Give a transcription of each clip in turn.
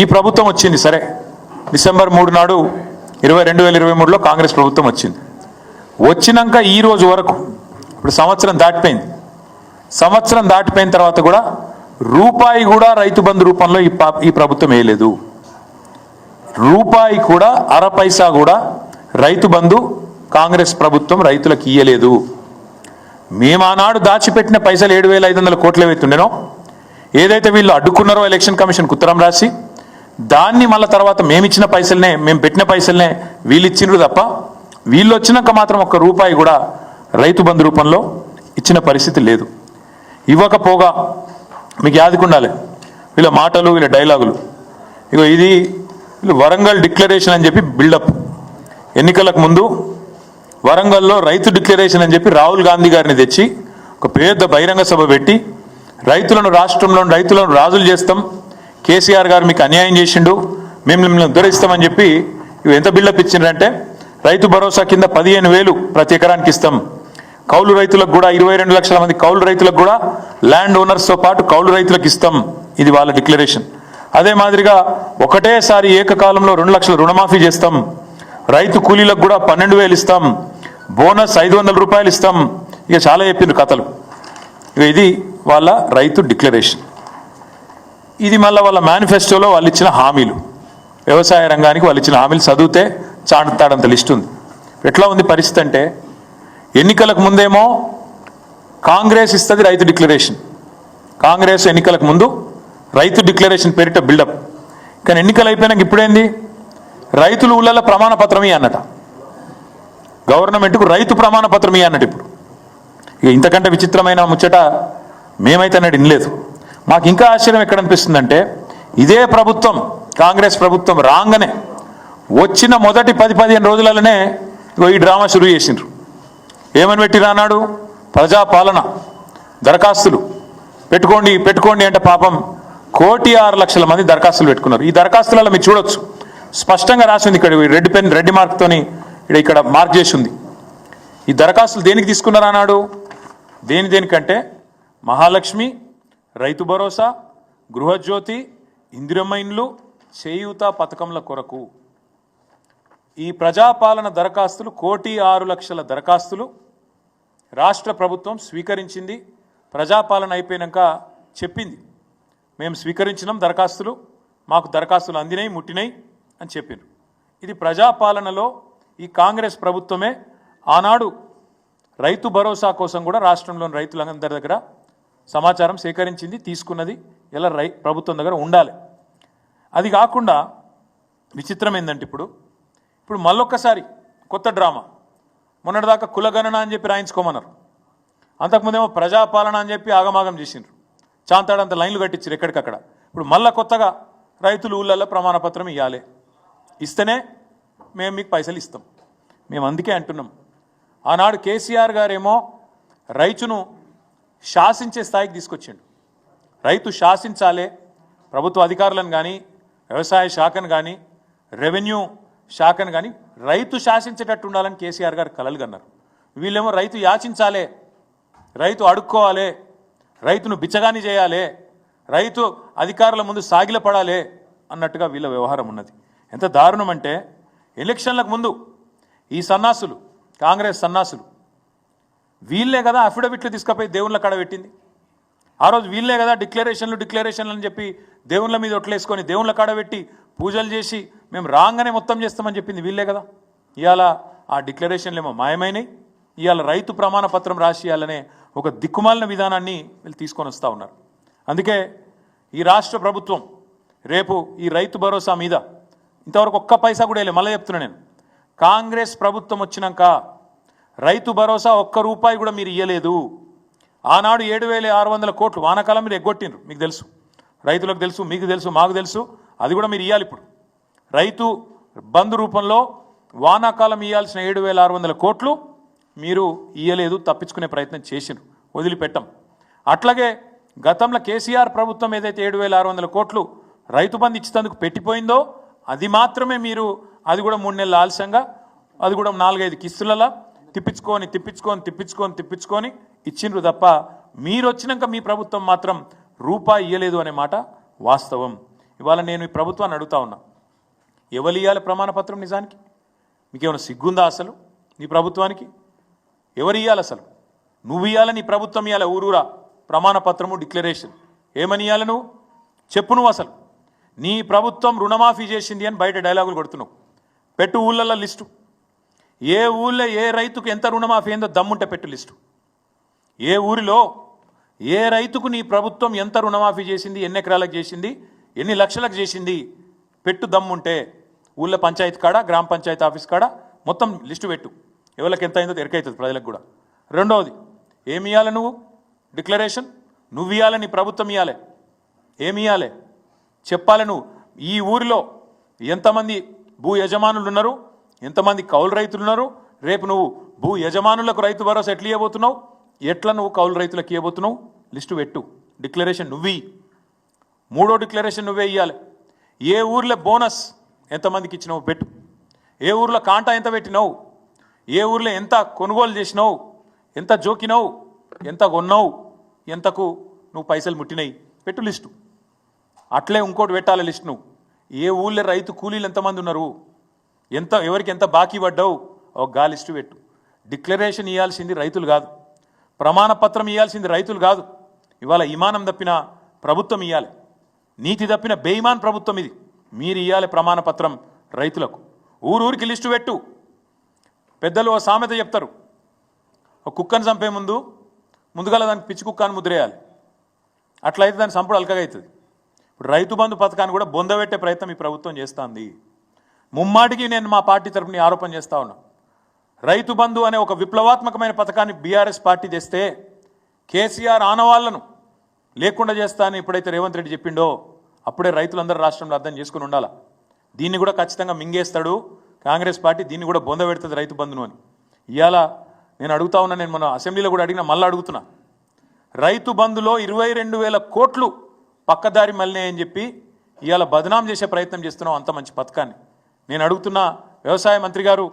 ఈ ప్రభుత్వం వచ్చింది సరే, డిసెంబర్ 3 నాడు 2023లో కాంగ్రెస్ ప్రభుత్వం వచ్చింది. వచ్చినాక ఈ రోజు వరకు ఇప్పుడు సంవత్సరం దాటిపోయిన తర్వాత కూడా రూపాయి కూడా రైతు బంధు రూపంలో ఈ ప్రభుత్వం వేయలేదు. రూపాయి కూడా అర పైసా కూడా రైతు బంధు కాంగ్రెస్ ప్రభుత్వం రైతులకు ఇయ్యలేదు. మేము ఆనాడు దాచిపెట్టిన పైసలు 7,500 కోట్లు ఏవైతుండేనో, ఏదైతే వీళ్ళు అడ్డుకున్నారో ఎలక్షన్ కమిషన్కి ఉత్తరం రాసి, దాన్ని మళ్ళీ తర్వాత మేమిచ్చిన పైసలనే, మేము పెట్టిన పైసలనే వీళ్ళు ఇచ్చిండ్రు తప్ప, వీళ్ళు వచ్చినాక మాత్రం ఒక్క రూపాయి కూడా రైతు బంధు రూపంలో ఇచ్చిన పరిస్థితి లేదు. ఇవ్వకపోగా మీకు యాదకుండాలి వీళ్ళ మాటలు, వీళ్ళ డైలాగులు. ఇగో ఇది వీళ్ళు వరంగల్ డిక్లరేషన్ అని చెప్పి బిల్డప్. ఎన్నికలకు ముందు వరంగల్లో రైతు డిక్లరేషన్ అని చెప్పి రాహుల్ గాంధీ గారిని తెచ్చి ఒక పెద్ద బహిరంగ సభ పెట్టి, రాష్ట్రంలో రైతులను రాజులు చేస్తాం, కేసీఆర్ గారు మీకు అన్యాయం చేసిండు, మేము మిమ్మల్ని ఉద్ధరిస్తామని చెప్పి ఇవి ఎంత బిల్డప్ ఇచ్చిండ్రంటే, రైతు భరోసా కింద 15,000 ప్రతి ఎకరానికి ఇస్తాం, కౌలు రైతులకు కూడా 22 లక్షల మంది కౌలు రైతులకు కూడా ల్యాండ్ ఓనర్స్తో పాటు కౌలు రైతులకు ఇస్తాం. ఇది వాళ్ళ డిక్లరేషన్. అదే మాదిరిగా ఒకటేసారి ఏకకాలంలో 2 లక్షల రుణమాఫీ చేస్తాం, రైతు కూలీలకు కూడా 12,000 ఇస్తాం, బోనస్ 500 రూపాయలు ఇస్తాం. ఇక చాలా చెప్పిండ్రు కథలు. ఇక ఇది వాళ్ళ రైతు డిక్లరేషన్. ఇది మళ్ళీ వాళ్ళ మేనిఫెస్టోలో వాళ్ళు ఇచ్చిన హామీలు, వ్యవసాయ రంగానికి వాళ్ళు ఇచ్చిన హామీలు చదివితే చాటుతాడంత లిస్ట్ ఉంది. ఎట్లా ఉంది పరిస్థితి అంటే, ఎన్నికలకు ముందేమో కాంగ్రెస్ ఇస్తుంది రైతు డిక్లరేషన్, కాంగ్రెస్ ఎన్నికలకు ముందు రైతు డిక్లరేషన్ పేరిట బిల్డప్. కానీ ఎన్నికలు అయిపోయినాక ఇప్పుడేంది, రైతులు ఊళ్ళల్లో ప్రమాణ పత్రం అన్నట, గవర్నమెంట్కు రైతు ప్రమాణ పత్రం అన్నట్టు. ఇప్పుడు ఇక ఇంతకంటే విచిత్రమైన ముచ్చట మేమైతే అన్నట్టు వినలేదు. మాకు ఇంకా ఆశ్చర్యం ఎక్కడ అనిపిస్తుందంటే, ఇదే ప్రభుత్వం కాంగ్రెస్ ప్రభుత్వం రాగానే వచ్చిన మొదటి 10-15 రోజులలోనే ఈ డ్రామా షురూ చేసిండ్రు. ఏమని పెట్టి రానాడు, ప్రజాపాలన దరఖాస్తులు పెట్టుకోండి అంటే పాపం 1,06,00,000 మంది దరఖాస్తులు పెట్టుకున్నారు. ఈ దరఖాస్తులలో మీరు చూడొచ్చు, స్పష్టంగా రాసింది ఇక్కడ రెడ్ మార్క్తోని ఇక్కడ మార్క్ చేసి ఉంది. ఈ దరఖాస్తులు దేనికి తీసుకున్నారు అన్నాడు, దేనికంటే మహాలక్ష్మి, రైతు భరోసా, గృహజ్యోతి, ఇందిరమ్మ ఇండ్లు, చేయూత పథకంల కొరకు. ఈ ప్రజాపాలన దరఖాస్తులు 1,06,00,000 దరఖాస్తులు రాష్ట్ర ప్రభుత్వం స్వీకరించింది. ప్రజాపాలన అయిపోయినాక చెప్పింది, మేము స్వీకరించినాం దరఖాస్తులు, మాకు దరఖాస్తులు అందినాయి, ముట్టినాయి అని చెప్పారు. ఇది ప్రజాపాలనలో ఈ కాంగ్రెస్ ప్రభుత్వమే ఆనాడు రైతు భరోసా కోసం కూడా రాష్ట్రంలోని రైతులందరి దగ్గర సమాచారం సేకరించింది, తీసుకున్నది. ఇలా ప్రభుత్వం దగ్గర ఉండాలి. అది కాకుండా విచిత్రం ఏంటంటే, ఇప్పుడు మళ్ళొక్కసారి కొత్త డ్రామా. మొన్నటిదాకా కులగణన అని చెప్పి రాయించుకోమన్నారు, అంతకుముందేమో ప్రజాపాలన అని చెప్పి ఆగమాగం చేసిండ్రు, చాంతాడంత లైన్లు కట్టించారు ఎక్కడికక్కడ. ఇప్పుడు మళ్ళీ కొత్తగా రైతులు ఊళ్ళల్లో ప్రమాణపత్రం ఇవ్వాలి, ఇస్తేనే మేము మీకు పైసలు ఇస్తాం. మేము అందుకే అంటున్నాం, ఆనాడు కేసీఆర్ గారేమో రైతును శాసించే స్థాయికి తీసుకొచ్చిండు. రైతు శాసించాలే, ప్రభుత్వ అధికారులను కానీ, వ్యవసాయ శాఖను కానీ, రెవెన్యూ శాఖను కానీ రైతు శాసించేటట్టు ఉండాలని కేసీఆర్ గారు కలలు కన్నారు. వీళ్ళేమో రైతు యాచించాలే, రైతు అడుక్కోవాలి, రైతును బిచ్చగాని చేయాలి, రైతు అధికారుల ముందు సాగిల పడాలి అన్నట్టుగా వీళ్ళ వ్యవహారం ఉన్నది. ఎంత దారుణం అంటే, ఎలక్షన్లకు ముందు ఈ సన్నాసులు, కాంగ్రెస్ సన్నాసులు, వీళ్ళే కదా అఫిడవిట్లు తీసుకుపోయి దేవుళ్ళ కాడ పెట్టింది. ఆ రోజు వీళ్ళే కదా డిక్లరేషన్లు అని చెప్పి దేవుళ్ళ మీద ఒట్లేసుకొని దేవుళ్ళ కాడ పెట్టి పూజలు చేసి మేము రాగానే మొత్తం చేస్తామని చెప్పింది వీళ్ళే కదా. ఇవాళ ఆ డిక్లరేషన్లు ఏమో మాయమైనవి. ఇవాళ రైతు ప్రమాణ పత్రం రాసి ఇవ్వాలనే ఒక దిక్కుమాలిన విధానాన్ని వీళ్ళు తీసుకొని వస్తూ ఉన్నారు. అందుకే ఈ రాష్ట్ర ప్రభుత్వం రేపు ఈ రైతు భరోసా మీద ఇంతవరకు ఒక్క పైసా కూడా వేయలేదు. మళ్ళీ చెప్తున్నా నేను, కాంగ్రెస్ ప్రభుత్వం వచ్చినాక రైతు భరోసా ఒక్క రూపాయి కూడా మీరు ఇవ్వలేదు. ఆనాడు 7,600 కోట్లు వానాకాలం మీరు ఎగ్గొట్టిండ్రు, మీకు తెలుసు, రైతులకు తెలుసు, మీకు తెలుసు, మాకు తెలుసు. అది కూడా మీరు ఇవ్వాలి. ఇప్పుడు రైతు బంధు రూపంలో వానాకాలం ఇవ్వాల్సిన 7,600 కోట్లు మీరు ఇవ్వలేదు, తప్పించుకునే ప్రయత్నం చేసిండ్రు, వదిలిపెట్టాం. అట్లాగే గతంలో కేసీఆర్ ప్రభుత్వం ఏదైతే 7,600 కోట్లు రైతు బంధు ఇచ్చేందుకు పెట్టిపోయిందో అది మాత్రమే మీరు, అది కూడా 3 నెలల ఆలస్యంగా, అది కూడా 4-5 కిస్తులలో తిప్పించుకొని ఇచ్చిండ్రు తప్ప, మీరు వచ్చినాక మీ ప్రభుత్వం మాత్రం రూపాయి ఇవ్వలేదు అనే మాట వాస్తవం. ఇవాళ నేను ఈ ప్రభుత్వాన్ని అడుగుతా ఉన్నా, ఎవరు ఇవ్వాలి ప్రమాణ పత్రం? నిజానికి మీకేమైనా సిగ్గుందా అసలు? నీ ప్రభుత్వానికి ఎవరు ఇవ్వాలి అసలు? నువ్వు ఇవ్వాలి, నీ ప్రభుత్వం ఇవ్వాలి. ఊరూరా ప్రమాణ పత్రము, డిక్లరేషన్ ఏమని ఇవ్వాలి? నువ్వు చెప్పు. నువ్వు అసలు నీ ప్రభుత్వం రుణమాఫీ చేసింది అని బయట డైలాగులు కొడుతున్నావు. పెట్టు ఊళ్ళల్లో లిస్టు. ఏ ఊళ్ళో ఏ రైతుకు ఎంత రుణమాఫీ అయిందో దమ్ముంటే పెట్టు లిస్టు. ఏ ఊరిలో ఏ రైతుకు నీ ప్రభుత్వం ఎంత రుణమాఫీ చేసింది, ఎన్ని ఎకరాలకు చేసింది, ఎన్ని లక్షలకు చేసింది పెట్టు దమ్ముంటే. ఊళ్ళో పంచాయతీ కాడ, గ్రామ పంచాయతీ ఆఫీస్ కాడ మొత్తం లిస్టు పెట్టు. ఎవరికి ఎంత అయిందో ఎరకైతుంది ప్రజలకు కూడా. రెండవది, ఏమి ఇవ్వాలి నువ్వు? డిక్లరేషన్ నువ్వు ఇవ్వాలి, నీ ప్రభుత్వం ఇవ్వాలి. ఏమి ఇవ్వాలి చెప్పాలి. నువ్వు ఈ ఊరిలో ఎంతమంది భూ యజమానులు ఉన్నారు, ఎంతమంది కౌలు రైతులు ఉన్నారు, రేపు నువ్వు భూ యజమానులకు రైతు భరోసా ఎట్లా ఇవ్వబోతున్నావు, ఎట్లా నువ్వు కౌలు రైతులకు ఇవ్వబోతున్నావు, లిస్టు పెట్టు. డిక్లరేషన్ నువ్వు. మూడో డిక్లరేషన్ నువ్వే ఇవ్వాలి. ఏ ఊర్లో బోనస్ ఎంతమందికి ఇచ్చినావు పెట్టు. ఏ ఊర్లో కాంటా ఎంత పెట్టినావు, ఏ ఊర్లో ఎంత కొనుగోలు చేసినావు, ఎంత జోకినావు, ఎంత కొన్నావు, ఎంతకు నువ్వు పైసలు ముట్టినాయి పెట్టు లిస్టు. అట్లే ఇంకోటి పెట్టాలి లిస్ట్. నువ్వు ఏ ఊళ్ళో రైతు కూలీలు ఎంతమంది ఉన్నారు, ఎంత ఎవరికి ఎంత బాకీ పడ్డావు, ఒక గా లిస్టు పెట్టు. డిక్లరేషన్ ఇవ్వాల్సింది రైతులు కాదు, ప్రమాణ పత్రం ఇవ్వాల్సింది రైతులు కాదు. ఇవాళ ఇమానం తప్పిన ప్రభుత్వం ఇవ్వాలి, నీతి తప్పిన బేయిమాన్ ప్రభుత్వం ఇది. మీరు ఇవ్వాలి ప్రమాణ పత్రం రైతులకు. ఊరూరికి లిస్టు పెట్టు. పెద్దలు ఓ సామెత చెప్తారు, ఒక కుక్కను చంపే ముందుగా దానికి పిచ్చి కుక్క అని ముద్రేయాలి. అట్లయితే దాని సంపుడు అల్కగా అవుతుంది. ఇప్పుడు రైతు బంధు పథకాన్ని కూడా బొందబెట్టే ప్రయత్నం ఈ ప్రభుత్వం చేస్తుంది. ముమ్మాటికి నేను మా పార్టీ తరఫున ఆరోపణ చేస్తా ఉన్నా. రైతు బంధు అనే ఒక విప్లవాత్మకమైన పథకాన్ని బీఆర్ఎస్ పార్టీ తెస్తే కేసీఆర్ ఆనవాళ్లను లేకుండా చేస్తా అని ఎప్పుడైతే రేవంత్ రెడ్డి చెప్పిండో అప్పుడే రైతులందరూ రాష్ట్రంలో అర్థం చేసుకుని ఉండాలి. దీన్ని కూడా ఖచ్చితంగా మింగేస్తాడు కాంగ్రెస్ పార్టీ, దీన్ని కూడా బొందబెడుతుంది రైతు బంధును అని. ఇవాళ నేను అడుగుతా ఉన్నా, నేను మన అసెంబ్లీలో కూడా అడిగినా, మళ్ళీ అడుగుతున్నా. రైతు బంధులో 22,000 కోట్లు పక్కదారి మళ్ళీ అని చెప్పి ఇవాళ బదనాం చేసే ప్రయత్నం చేస్తున్నాం అంత మంచి పథకాన్ని. నేను అడుగుతున్నా, వ్యవసాయ మంత్రి గారు,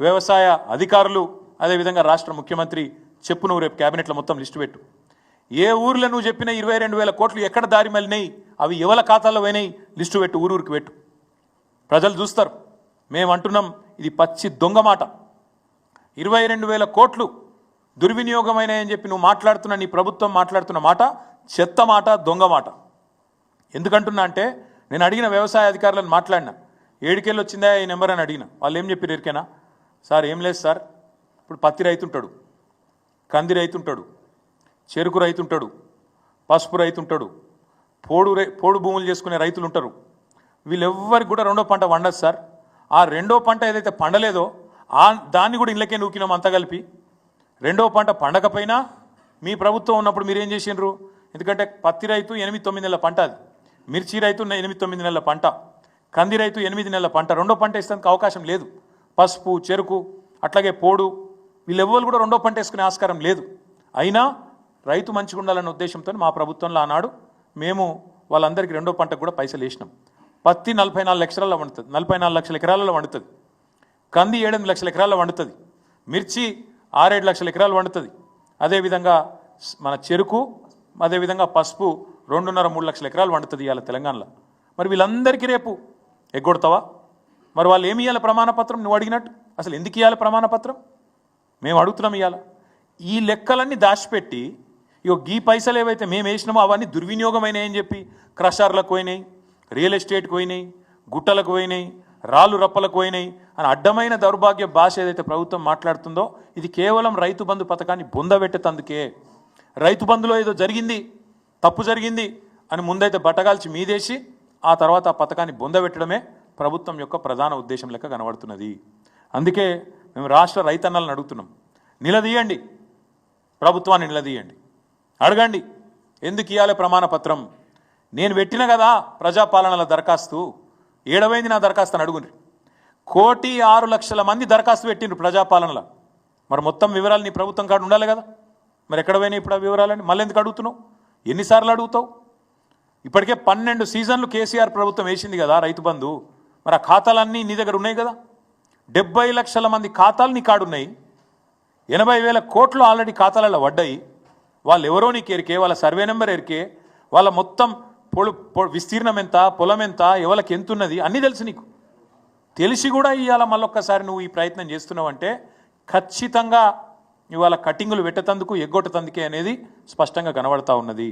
వ్యవసాయ అధికారులు, అదేవిధంగా రాష్ట్ర ముఖ్యమంత్రి చెప్పు. నువ్వు రేపు క్యాబినెట్లో మొత్తం లిస్టు పెట్టు. ఏ ఊర్లో నువ్వు చెప్పిన 22,000 కోట్లు ఎక్కడ దారి మళ్ళినాయి, అవి ఎవరి ఖాతాల్లో పోయినాయి లిస్టు పెట్టు, ఊరూరికి పెట్టు. ప్రజలు చూస్తారు. మేము అంటున్నాం, ఇది పచ్చి దొంగ మాట. 22,000 కోట్లు దుర్వినియోగమైనాయని చెప్పి నువ్వు మాట్లాడుతున్న, నీ ప్రభుత్వం మాట్లాడుతున్న మాట చెత్త మాట, దొంగ మాట. ఎందుకంటున్నా అంటే, నేను అడిగిన వ్యవసాయ అధికారులను మాట్లాడినా, ఏడుకెళ్ళి వచ్చిందా ఈ నెంబర్ అని అడిగిన. వాళ్ళు ఏం చెప్పారు ఎరికేనా? సార్ ఏం లేదు సార్, ఇప్పుడు పత్తి రైతుంటాడు, కంది రైతుంటాడు, చెరుకు రైతుంటాడు, పసుపు రైతుంటాడు, పోడు భూములు చేసుకునే రైతులు ఉంటారు. వీళ్ళెవ్వరికి కూడా రెండో పంట వండదు సార్. ఆ రెండో పంట ఏదైతే పండలేదో దాన్ని కూడా ఇళ్ళకే నూకినాం అంతా కలిపి. రెండో పంట పండకపోయినా మీ ప్రభుత్వం ఉన్నప్పుడు మీరేం చేసిండ్రు? ఎందుకంటే పత్తి రైతు 8-9 నెలల పంట, అది మిర్చి రైతు 8-9 నెలల పంట, కంది రైతు 8 నెలల పంట. రెండో పంట వేసేందుకు అవకాశం లేదు. పసుపు, చెరుకు, అట్లాగే పోడు, వీళ్ళెవ్వరు కూడా రెండో పంట వేసుకునే ఆస్కారం లేదు. అయినా రైతు మంచిగా ఉండాలన్న ఉద్దేశంతో మా ప్రభుత్వంలో ఆనాడు మేము వాళ్ళందరికీ రెండో పంటకు కూడా పైసలు వేసినాం. పత్తి 44 లక్షల వండుతుంది, 44 లక్షల ఎకరాలలో వండుతుంది. కంది 7-8 లక్షల ఎకరాల్లో వండుతుంది. మిర్చి 6-7 లక్షల ఎకరాలు వండుతుంది. అదేవిధంగా మన చెరుకు, అదేవిధంగా పసుపు 2.5-3 లక్షల ఎకరాలు వండుతుంది ఇవాళ తెలంగాణలో. మరి వీళ్ళందరికీ రేపు ఎగ్గొడతావా? మరి వాళ్ళు ఏమి ఇవ్వాలి ప్రమాణపత్రం? నువ్వు అడిగినట్టు అసలు ఎందుకు ఇవ్వాలి ప్రమాణపత్రం? మేము అడుగుతున్నాం. ఇవ్వాలి ఈ లెక్కలన్నీ దాచిపెట్టి ఈ పైసలు ఏవైతే మేము వేసినామో అవన్నీ దుర్వినియోగమైనాయని చెప్పి క్రషర్లకు పోయినాయి, రియల్ ఎస్టేట్కి పోయినాయి, గుట్టలకు పోయినాయి, రాళ్ళు రప్పలకు పోయినాయి అని అడ్డమైన దౌర్భాగ్య భాష ఏదైతే ప్రభుత్వం మాట్లాడుతుందో ఇది కేవలం రైతు బంధు పథకాన్ని బొందబెట్టేందుకే. రైతు బంధులో ఏదో జరిగింది, తప్పు జరిగింది అని ముందైతే బట్టగాల్చి మీదేసి ఆ తర్వాత ఆ పథకాన్ని బొందబెట్టడమే ప్రభుత్వం యొక్క ప్రధాన ఉద్దేశం లెక్క కనబడుతున్నది. అందుకే మేము రాష్ట్ర రైతన్నలను అడుగుతున్నాం, నిలదీయండి, ప్రభుత్వాన్ని నిలదీయండి, అడగండి ఎందుకు ఇవ్వాలి ప్రమాణ పత్రం. నేను పెట్టిన కదా ప్రజాపాలనల దరఖాస్తు, ఏడవైంది నా దరఖాస్తు అని అడుగుండ్రి. 1,06,00,000 మంది దరఖాస్తు పెట్టిండ్రు ప్రజాపాలనలో. మరి మొత్తం వివరాలు నీ ప్రభుత్వం కాడ ఉండాలి కదా. మరి ఎక్కడ పోయినాయి ఇప్పుడు ఆ వివరాలని? మళ్ళీ ఎందుకు అడుగుతున్నావు? ఎన్నిసార్లు అడుగుతావు? ఇప్పటికే 12 సీజన్లు కేసీఆర్ ప్రభుత్వం వేసింది కదా రైతు బంధు. మరి ఆ ఖాతాలన్నీ నీ దగ్గర ఉన్నాయి కదా. 70 లక్షల మంది ఖాతాలు నీ కాడున్నాయి. 80,000 కోట్లు ఆల్రెడీ ఖాతాలలో పడ్డాయి. వాళ్ళు ఎవరో నీకు ఎరికే, వాళ్ళ సర్వే నెంబర్ ఎరికే, వాళ్ళ మొత్తం విస్తీర్ణం ఎంత, పొలం ఎంత, ఎవరికి ఎంత ఉన్నది అన్నీ తెలుసు నీకు. తెలిసి కూడా ఇవాళ మళ్ళొక్కసారి నువ్వు ఈ ప్రయత్నం చేస్తున్నావు అంటే ఖచ్చితంగా ఇవాళ కటింగులు పెట్టేందుకు ఎగ్గొట్టేందుకే అనేది స్పష్టంగా కనబడతా ఉన్నది.